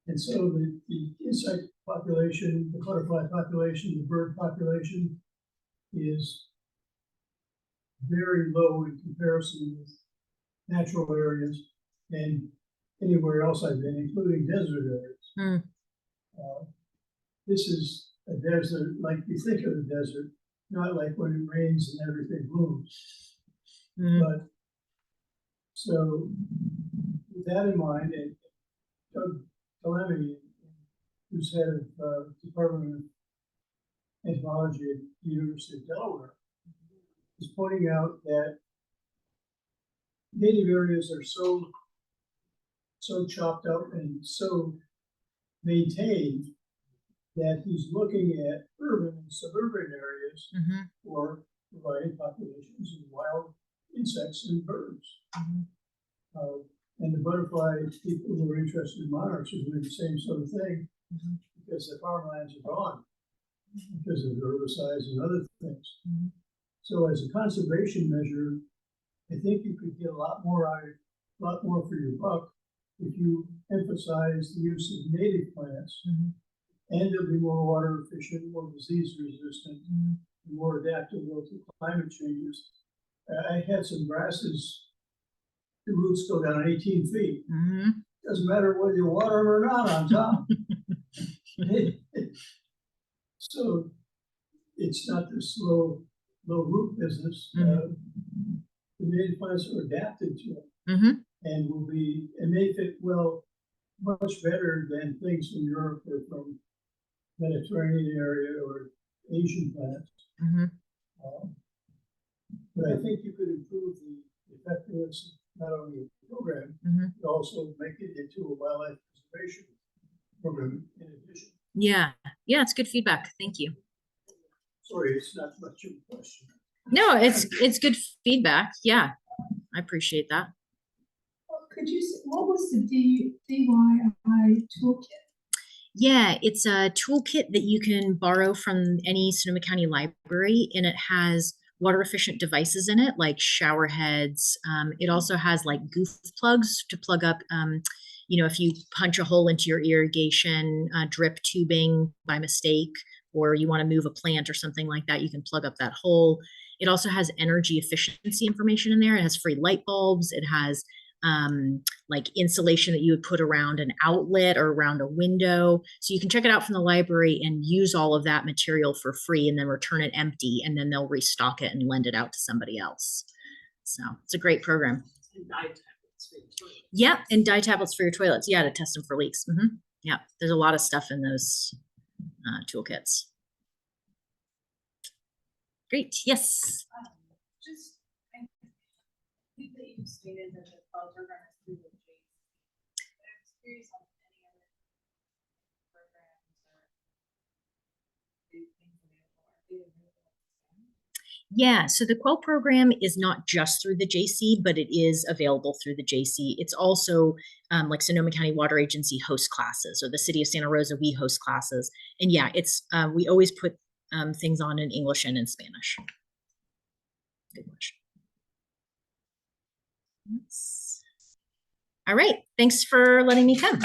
S4: And so the insect population, the butterfly population, the bird population is very low in comparison with natural areas and anywhere else I've been, including desert areas.
S2: Hmm.
S4: This is a desert, like you think of a desert, not like when it rains and everything blooms.
S2: Mhm.
S4: But so with that in mind, and Doug Calamity, who's head of Department of Entomology at the University of Delaware, is pointing out that native areas are so chopped up and so maintained that he's looking at urban and suburban areas
S2: Mhm.
S4: for providing populations of wild insects and birds.
S2: Mhm.
S4: And the butterfly people who are interested in monarchs are doing the same sort of thing
S2: Mhm.
S4: because the farmlands are gone because of herbicides and other things.
S2: Mhm.
S4: So as a conservation measure, I think you could get a lot more for your buck if you emphasize the use of native plants.
S2: Mhm.
S4: And they'll be more water efficient, more disease resistant,
S2: Mhm.
S4: more adaptable to climate changes. I had some grasses, the roots go down 18 feet.
S2: Mhm.
S4: Doesn't matter whether you water them or not on top. So it's not this low root business.
S2: Mhm.
S4: The native plants are adapted to it
S2: Mhm.
S4: and they fit well, much better than things from Europe or from Mediterranean area or Asian plants.
S2: Mhm.
S4: But I think you could improve the effectiveness, not only of the program,
S2: Mhm.
S4: but also make it into a wildlife preservation program in addition.
S2: Yeah, yeah, it's good feedback. Thank you.
S4: Sorry, it's not much of a question.
S2: No, it's good feedback. Yeah, I appreciate that.
S6: Could you, what was the DIY toolkit?
S2: Yeah, it's a toolkit that you can borrow from any Sonoma County library, and it has water efficient devices in it, like shower heads. It also has like goof plugs to plug up, if you punch a hole into your irrigation drip tubing by mistake, or you want to move a plant or something like that, you can plug up that hole. It also has energy efficiency information in there. It has free light bulbs. It has like insulation that you would put around an outlet or around a window. So you can check it out from the library and use all of that material for free and then return it empty, and then they'll restock it and lend it out to somebody else. So it's a great program.
S5: And dye tablets for your toilet.
S2: Yeah, and dye tablets for your toilets. Yeah, to test them for leaks. Yeah, there's a lot of stuff in those toolkits. Great, yes.
S3: Just, I think that you stated that the fall program is through the JC. But I was curious on any other programs or things available. Are they available?
S2: Yeah, so the Quell program is not just through the JC, but it is available through the JC. It's also like Sonoma County Water Agency host classes, or the City of Santa Rosa, we host classes. And yeah, it's we always put things on in English and in Spanish. Good question. All right, thanks for letting me come.